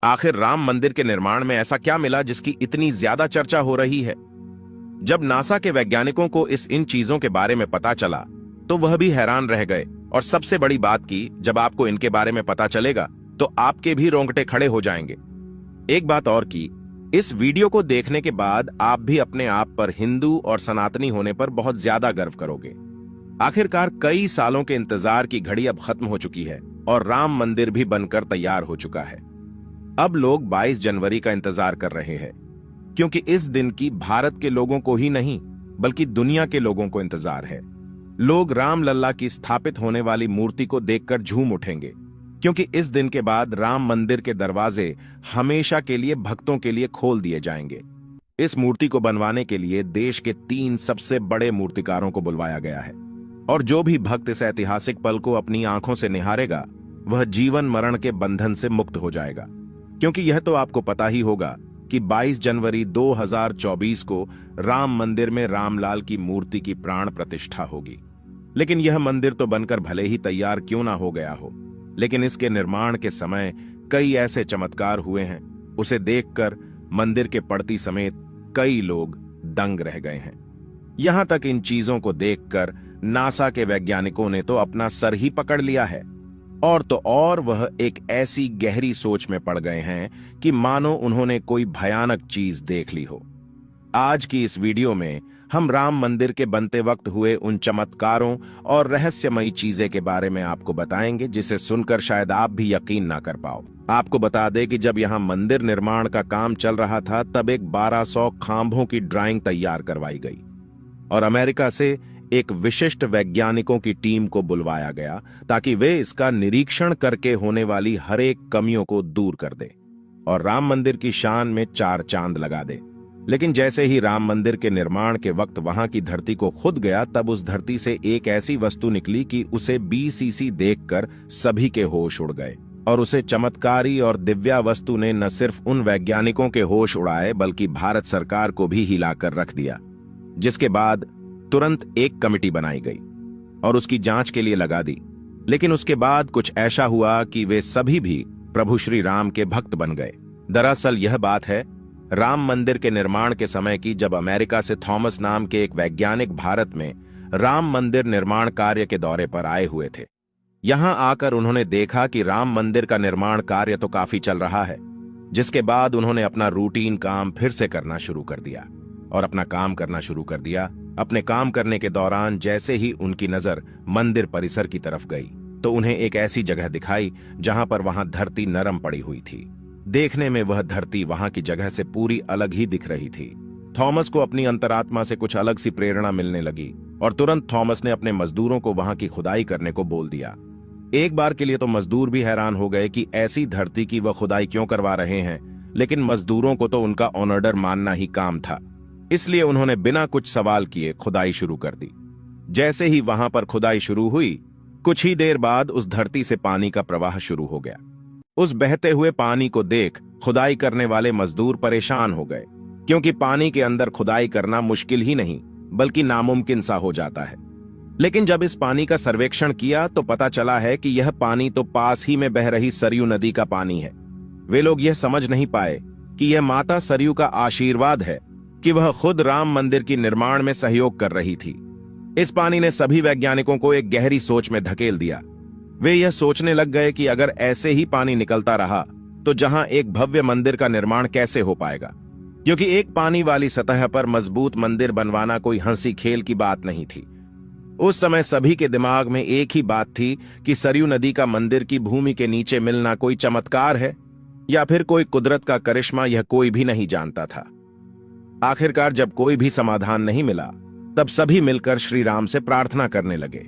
आखिर राम मंदिर के निर्माण में ऐसा क्या मिला जिसकी इतनी ज्यादा चर्चा हो रही है? जब नासा के वैज्ञानिकों को इन चीजों के बारे में पता चला तो वह भी हैरान रह गए। और सबसे बड़ी बात की, जब आपको इनके बारे में पता चलेगा तो आपके भी रोंगटे खड़े हो जाएंगे। एक बात और की, इस वीडियो को देखने के बाद आप भी अपने आप पर हिंदू और सनातनी होने पर बहुत ज्यादा गर्व करोगे। आखिरकार कई सालों के इंतजार की घड़ी अब खत्म हो चुकी है और राम मंदिर भी बनकर तैयार हो चुका है। अब लोग 22 जनवरी का इंतजार कर रहे हैं, क्योंकि इस दिन की भारत के लोगों को ही नहीं बल्कि दुनिया के लोगों को इंतजार है। लोग राम लल्ला की स्थापित होने वाली मूर्ति को देखकर झूम उठेंगे, क्योंकि इस दिन के बाद राम मंदिर के दरवाजे हमेशा के लिए भक्तों के लिए खोल दिए जाएंगे। इस मूर्ति को बनवाने के लिए देश के 3 सबसे बड़े मूर्तिकारों को बुलवाया गया है, और जो भी भक्त इस ऐतिहासिक पल को अपनी आंखों से निहारेगा वह जीवन मरण के बंधन से मुक्त हो जाएगा। क्योंकि यह तो आपको पता ही होगा कि 22 जनवरी 2024 को राम मंदिर में रामलाल की मूर्ति की प्राण प्रतिष्ठा होगी। लेकिन यह मंदिर तो बनकर भले ही तैयार क्यों ना हो गया हो, लेकिन इसके निर्माण के समय कई ऐसे चमत्कार हुए हैं, उसे देखकर मंदिर के पड़ती समेत कई लोग दंग रह गए हैं। यहां तक इन चीजों को देखकर नासा के वैज्ञानिकों ने तो अपना सर ही पकड़ लिया है, और तो और वह एक ऐसी गहरी सोच में पड़ गए हैं कि मानो उन्होंने कोई भयानक चीज देख ली हो। आज की इस वीडियो में हम राम मंदिर के बनते वक्त हुए उन चमत्कारों और रहस्यमयी चीजें के बारे में आपको बताएंगे, जिसे सुनकर शायद आप भी यकीन ना कर पाओ। आपको बता दें कि जब यहां मंदिर निर्माण का काम चल रहा था तब एक 1200 खांभों की ड्राइंग तैयार करवाई गई और अमेरिका से एक विशिष्ट वैज्ञानिकों की टीम को बुलवाया गया ताकि वे इसका निरीक्षण करके होने वाली हर एक कमियों को दूर कर दे और राम मंदिर की शान में 4 चांद लगा दे। लेकिन जैसे ही राम मंदिर के निर्माण के वक्त वहां की धरती को खुद गया, तब उस धरती से एक ऐसी वस्तु निकली कि उसे BCC देखकर सभी के होश उड़ गए। और उसे चमत्कारी और दिव्या वस्तु ने न सिर्फ उन वैज्ञानिकों के होश उड़ाए बल्कि भारत सरकार को भी हिलाकर रख दिया। जिसके बाद तुरंत एक कमेटी बनाई गई और उसकी जांच के लिए लगा दी। लेकिन उसके बाद कुछ ऐसा हुआ कि वे सभी भी प्रभु श्री राम के भक्त बन गए। दरअसल यह बात है राम मंदिर के निर्माण के समय की, जब अमेरिका से थॉमस नाम के एक वैज्ञानिक भारत में राम मंदिर निर्माण कार्य के दौरे पर आए हुए थे। यहां आकर उन्होंने देखा कि राम मंदिर का निर्माण कार्य तो काफी चल रहा है, जिसके बाद उन्होंने अपना रूटीन काम फिर से करना शुरू कर दिया और अपना काम करना शुरू कर दिया। अपने काम करने के दौरान जैसे ही उनकी नजर मंदिर परिसर की तरफ गई तो उन्हें एक ऐसी जगह दिखाई जहां पर वहां धरती नरम पड़ी हुई थी। देखने में वह धरती वहां की जगह से पूरी अलग ही दिख रही थी। थॉमस को अपनी अंतरात्मा से कुछ अलग सी प्रेरणा मिलने लगी और तुरंत थॉमस ने अपने मजदूरों को वहां की खुदाई करने को बोल दिया। एक बार के लिए तो मजदूर भी हैरान हो गए कि ऐसी धरती की वह खुदाई क्यों करवा रहे हैं, लेकिन मजदूरों को तो उनका ऑर्डर मानना ही काम था, इसलिए उन्होंने बिना कुछ सवाल किए खुदाई शुरू कर दी। जैसे ही वहां पर खुदाई शुरू हुई, कुछ ही देर बाद उस धरती से पानी का प्रवाह शुरू हो गया। उस बहते हुए पानी को देख खुदाई करने वाले मजदूर परेशान हो गए, क्योंकि पानी के अंदर खुदाई करना मुश्किल ही नहीं बल्कि नामुमकिन सा हो जाता है। लेकिन जब इस पानी का सर्वेक्षण किया तो पता चला है कि यह पानी तो पास ही में बह रही सरयू नदी का पानी है। वे लोग यह समझ नहीं पाए कि यह माता सरयू का आशीर्वाद है कि वह खुद राम मंदिर की निर्माण में सहयोग कर रही थी। इस पानी ने सभी वैज्ञानिकों को एक गहरी सोच में धकेल दिया। वे यह सोचने लग गए कि अगर ऐसे ही पानी निकलता रहा तो जहां एक भव्य मंदिर का निर्माण कैसे हो पाएगा, क्योंकि एक पानी वाली सतह पर मजबूत मंदिर बनवाना कोई हंसी खेल की बात नहीं थी। उस समय सभी के दिमाग में एक ही बात थी कि सरयू नदी का मंदिर की भूमि के नीचे मिलना कोई चमत्कार है या फिर कोई कुदरत का करिश्मा, यह कोई भी नहीं जानता था। आखिरकार जब कोई भी समाधान नहीं मिला तब सभी मिलकर श्री राम से प्रार्थना करने लगे,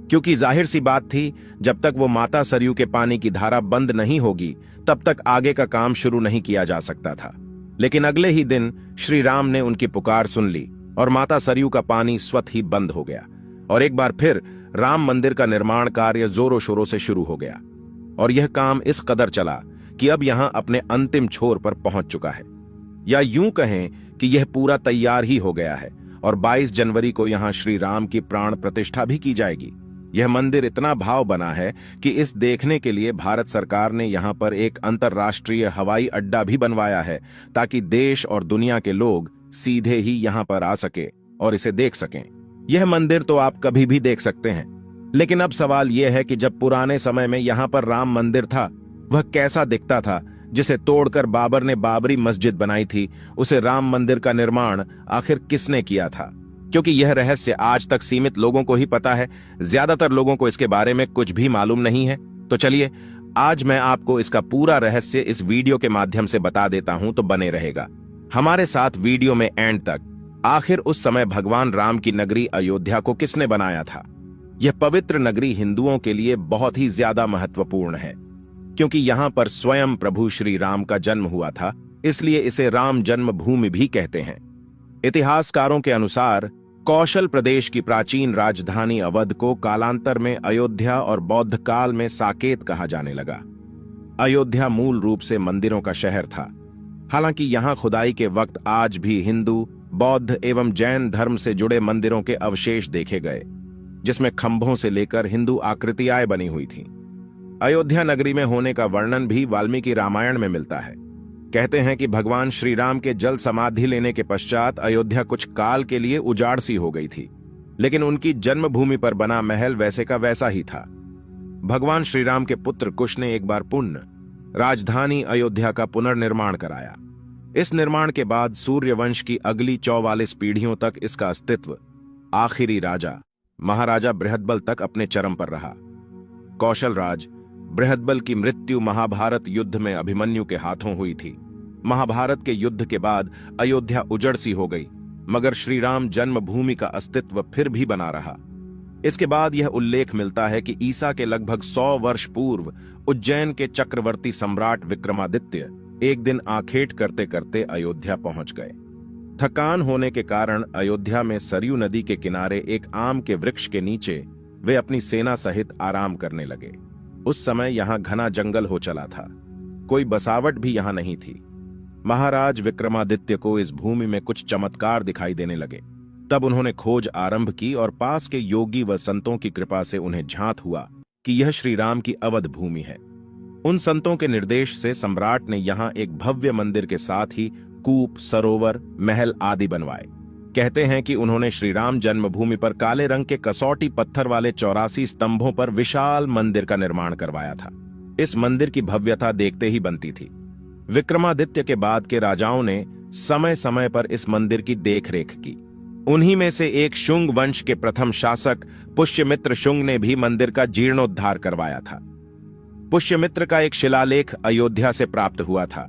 क्योंकि जाहिर सी बात थी जब तक वो माता सरयू के पानी की धारा बंद नहीं होगी तब तक आगे का काम शुरू नहीं किया जा सकता था। लेकिन अगले ही दिन श्री राम ने उनकी पुकार सुन ली और माता सरयू का पानी स्वतः ही बंद हो गया और एक बार फिर राम मंदिर का निर्माण कार्य जोरों शोरों से शुरू हो गया। और यह काम इस कदर चला कि अब यहां अपने अंतिम छोर पर पहुंच चुका है, या यूं कहें कि यह पूरा तैयार ही हो गया है और 22 जनवरी को यहां श्री राम की प्राण प्रतिष्ठा भी की जाएगी। यह मंदिर इतना भाव बना है कि इस देखने के लिए भारत सरकार ने यहाँ पर एक अंतर्राष्ट्रीय हवाई अड्डा भी बनवाया है, ताकि देश और दुनिया के लोग सीधे ही यहाँ पर आ सके और इसे देख सकें। यह मंदिर तो आप कभी भी देख सकते हैं, लेकिन अब सवाल यह है कि जब पुराने समय में यहाँ पर राम मंदिर था, वह कैसा दिखता था, जिसे तोड़कर बाबर ने बाबरी मस्जिद बनाई थी। उसे राम मंदिर का निर्माण आखिर किसने किया था? क्योंकि यह रहस्य आज तक सीमित लोगों को ही पता है, ज्यादातर लोगों को इसके बारे में कुछ भी मालूम नहीं है। तो चलिए, आज मैं आपको इसका पूरा रहस्य इस वीडियो के माध्यम से बता देता हूं, तो बने रहेगा हमारे साथ वीडियो में एंड तक। आखिर उस समय भगवान राम की नगरी अयोध्या को किसने बनाया था? यह पवित्र नगरी हिंदुओं के लिए बहुत ही ज्यादा महत्वपूर्ण है, क्योंकि यहां पर स्वयं प्रभु श्री राम का जन्म हुआ था, इसलिए इसे राम जन्मभूमि भी कहते हैं। इतिहासकारों के अनुसार कौशल प्रदेश की प्राचीन राजधानी अवध को कालांतर में अयोध्या और बौद्ध काल में साकेत कहा जाने लगा। अयोध्या मूल रूप से मंदिरों का शहर था। हालांकि यहां खुदाई के वक्त आज भी हिंदू, बौद्ध एवं जैन धर्म से जुड़े मंदिरों के अवशेष देखे गए, जिसमें खंभों से लेकर हिंदू आकृतियां बनी हुई थीं। अयोध्या नगरी में होने का वर्णन भी वाल्मीकि रामायण में मिलता है। कहते हैं कि भगवान श्री राम के जल समाधि लेने के पश्चात अयोध्या कुछ काल के लिए उजाड़ सी हो गई थी, लेकिन उनकी जन्मभूमि पर बना महल वैसे का वैसा ही था। भगवान श्री राम के पुत्र कुश ने एक बार पुण्य राजधानी अयोध्या का पुनर्निर्माण कराया। इस निर्माण के बाद सूर्यवंश की अगली 44 पीढ़ियों तक इसका अस्तित्व आखिरी राजा महाराजा बृहदबल तक अपने चरम पर रहा। कौशल राज बृहदबल की मृत्यु महाभारत युद्ध में अभिमन्यु के हाथों हुई थी। महाभारत के युद्ध के बाद अयोध्या उजड़ सी हो गई, मगर श्री राम जन्मभूमि का अस्तित्व फिर भी बना रहा। इसके बाद यह उल्लेख मिलता है कि ईसा के लगभग 100 वर्ष पूर्व उज्जैन के चक्रवर्ती सम्राट विक्रमादित्य एक दिन आखेट करते करते अयोध्या पहुंच गए। थकान होने के कारण अयोध्या में सरयू नदी के किनारे एक आम के वृक्ष के नीचे वे अपनी सेना सहित आराम करने लगे। उस समय यहां घना जंगल हो चला था, कोई बसावट भी यहां नहीं थी। महाराज विक्रमादित्य को इस भूमि में कुछ चमत्कार दिखाई देने लगे। तब उन्होंने खोज आरंभ की और पास के योगी व संतों की कृपा से उन्हें झांत हुआ कि यह श्री राम की अवध भूमि है। उन संतों के निर्देश से सम्राट ने यहां एक भव्य मंदिर के साथ ही कूप, सरोवर, महल आदि बनवाए। कहते हैं कि उन्होंने श्री राम जन्मभूमि पर काले रंग के कसौटी पत्थर वाले 84 स्तंभों पर विशाल मंदिर का निर्माण करवाया था। इस मंदिर की भव्यता देखते ही बनती थी। विक्रमादित्य के बाद के राजाओं ने समय समय पर इस मंदिर की देखरेख की। उन्हीं में से एक शुंग वंश के प्रथम शासक पुष्यमित्र शुंग ने भी मंदिर का जीर्णोद्धार करवाया था। पुष्यमित्र का एक शिलालेख अयोध्या से प्राप्त हुआ था,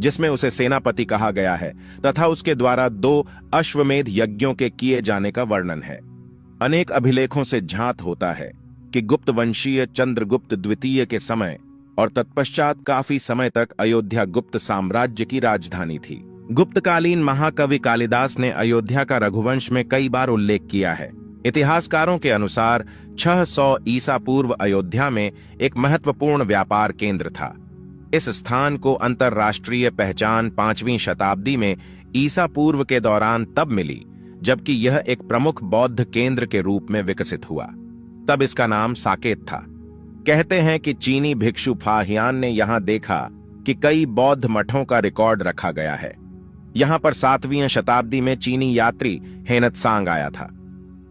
जिसमें उसे सेनापति कहा गया है तथा उसके द्वारा 2 अश्वमेध यज्ञों के किए जाने का वर्णन है। अनेक अभिलेखों से झांत होता है कि गुप्त वंशीय चंद्रगुप्त द्वितीय के समय और तत्पश्चात काफी समय तक अयोध्या गुप्त साम्राज्य की राजधानी थी। गुप्तकालीन महाकवि कालिदास ने अयोध्या का रघुवंश में कई बार उल्लेख किया है। इतिहासकारों के अनुसार 600 ईसा पूर्व अयोध्या में एक महत्वपूर्ण व्यापार केंद्र था। इस स्थान को अंतरराष्ट्रीय पहचान 5वीं शताब्दी में ईसा पूर्व के दौरान तब मिली जबकि यह एक प्रमुख बौद्ध केंद्र के रूप में विकसित हुआ। तब इसका नाम साकेत था। कहते हैं कि चीनी भिक्षु फाहियान ने यहां देखा कि कई बौद्ध मठों का रिकॉर्ड रखा गया है। यहां पर 7वीं शताब्दी में चीनी यात्री हेनत्सांग आया था।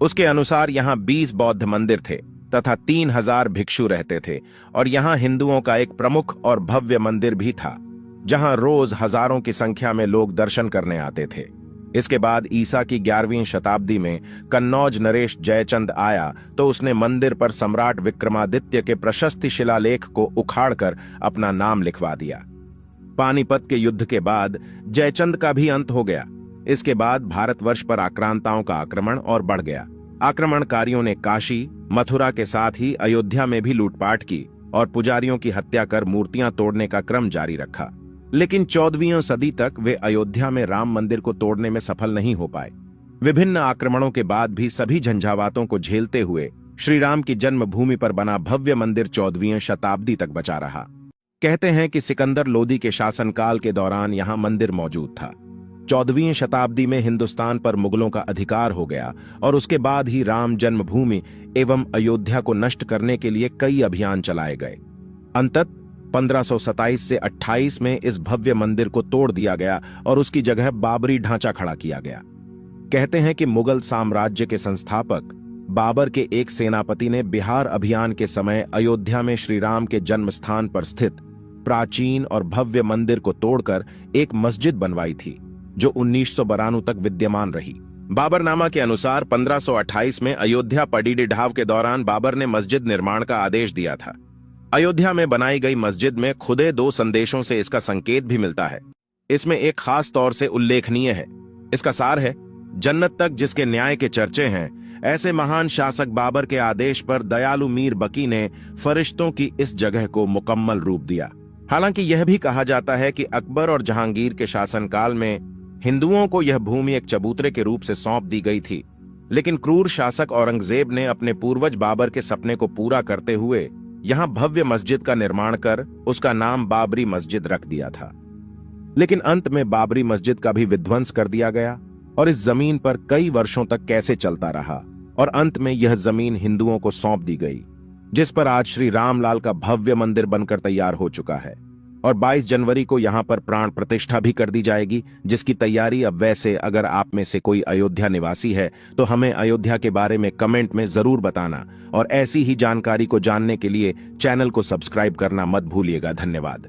उसके अनुसार यहां 20 बौद्ध मंदिर थे तथा 3000 भिक्षु रहते थे, और यहां हिंदुओं का एक प्रमुख और भव्य मंदिर भी था, जहां रोज हजारों की संख्या में लोग दर्शन करने आते थे। इसके बाद ईसा की 11वीं शताब्दी में कन्नौज नरेश जयचंद आया तो उसने मंदिर पर सम्राट विक्रमादित्य के प्रशस्ति शिलालेख को उखाड़कर अपना नाम लिखवा दिया। पानीपत के युद्ध के बाद जयचंद का भी अंत हो गया। इसके बाद भारतवर्ष पर आक्रांताओं का आक्रमण और बढ़ गया। आक्रमणकारियों ने काशी, मथुरा के साथ ही अयोध्या में भी लूटपाट की और पुजारियों की हत्या कर मूर्तियां तोड़ने का क्रम जारी रखा। लेकिन 14वीं सदी तक वे अयोध्या में राम मंदिर को तोड़ने में सफल नहीं हो पाए। विभिन्न आक्रमणों के बाद भी सभी झंझावातों को झेलते हुए श्री राम की जन्मभूमि पर बना भव्य मंदिर 14वीं शताब्दी तक बचा रहा। कहते हैं कि सिकंदर लोदी के शासनकाल के दौरान यहां मंदिर मौजूद था। 14वीं शताब्दी में हिंदुस्तान पर मुगलों का अधिकार हो गया और उसके बाद ही राम जन्मभूमि एवं अयोध्या को नष्ट करने के लिए कई अभियान चलाए गए। अंततः 1527 से 28 में इस भव्य मंदिर को तोड़ दिया गया और उसकी जगह बाबरी ढांचा खड़ा किया गया। कहते हैं कि मुगल साम्राज्य के संस्थापक बाबर के एक सेनापति ने बिहार अभियान के समय अयोध्या में श्री राम के जन्म स्थान पर स्थित प्राचीन और भव्य मंदिर को तोड़कर एक मस्जिद बनवाई थी, जो 1992 तक विद्यमान रही। बाबरनामा के अनुसार 1528 में अयोध्या पडीडी ढाव के दौरान बाबर ने मस्जिद निर्माण का आदेश दिया था। अयोध्या में बनाई गई मस्जिद में खुदे 2 संदेशों से इसका संकेत भी मिलता है। इसमें एक खास तौर से उल्लेखनीय है। इसका सार है, जन्नत तक जिसके न्याय के चर्चे हैं, ऐसे महान शासक बाबर के आदेश पर दयालु मीर बकी ने फरिश्तों की इस जगह को मुकम्मल रूप दिया। हालांकि यह भी कहा जाता है कि अकबर और जहांगीर के शासनकाल में हिंदुओं को यह भूमि एक चबूतरे के रूप से सौंप दी गई थी, लेकिन क्रूर शासक औरंगजेब ने अपने पूर्वज बाबर के सपने को पूरा करते हुए यहां भव्य मस्जिद का निर्माण कर उसका नाम बाबरी मस्जिद रख दिया था। लेकिन अंत में बाबरी मस्जिद का भी विध्वंस कर दिया गया और इस जमीन पर कई वर्षों तक कैसे चलता रहा और अंत में यह जमीन हिंदुओं को सौंप दी गई, जिस पर आज श्री रामलाल का भव्य मंदिर बनकर तैयार हो चुका है। और 22 जनवरी को यहां पर प्राण प्रतिष्ठा भी कर दी जाएगी, जिसकी तैयारी अब वैसे अगर आप में से कोई अयोध्या निवासी है तो हमें अयोध्या के बारे में कमेंट में जरूर बताना और ऐसी ही जानकारी को जानने के लिए चैनल को सब्सक्राइब करना मत भूलिएगा। धन्यवाद।